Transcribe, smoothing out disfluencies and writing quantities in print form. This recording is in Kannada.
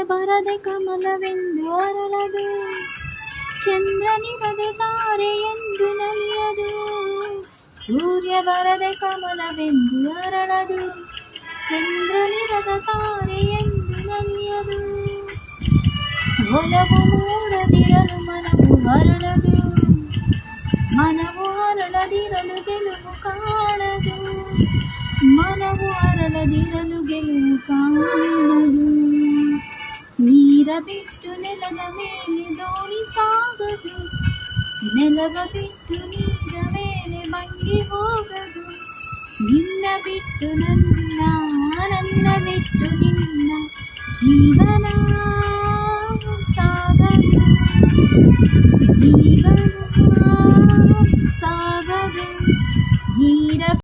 ಬರದೆ ಕಮಲವೆಂದು ಅರಳದು, ಚಂದ್ರನಿರದೆ ತಾರೆ ಎಂದು ನಲಿಯದು. ಸೂರ್ಯ ಬರದೆ ಕಮಲವೆಂದು ಅರಳದು, ಚಂದ್ರನಿರದ ತಾರೆ ಎಂದು ನಲಿಯದು. ಒಲವು ಮೂಡದಿರಲು ಮನವು ಹರಳದು, ಮನವು ಹರಳದಿರಲು ಗೆಲುವು ಕಾಣದು, ಮನವು ಹರಳದಿರಲು ಗೆಲುವು ಕಾಣದು. ನೀರ ಬಿಟ್ಟು ನೆಲದ ಮೇಲೆ ದೋಣಿ ಸಾಗದು, ನೆಲವ ಬಿಟ್ಟು ನೀರ ಮೇಲೆ ಬಂಡಿ ಹೋಗದು. ನಿನ್ನ ಬಿಟ್ಟು ನನ್ನ, ನನ್ನ ಬಿಟ್ಟು ನಿನ್ನ ಜೀವನ ಸಾಗದು, ಜೀವನ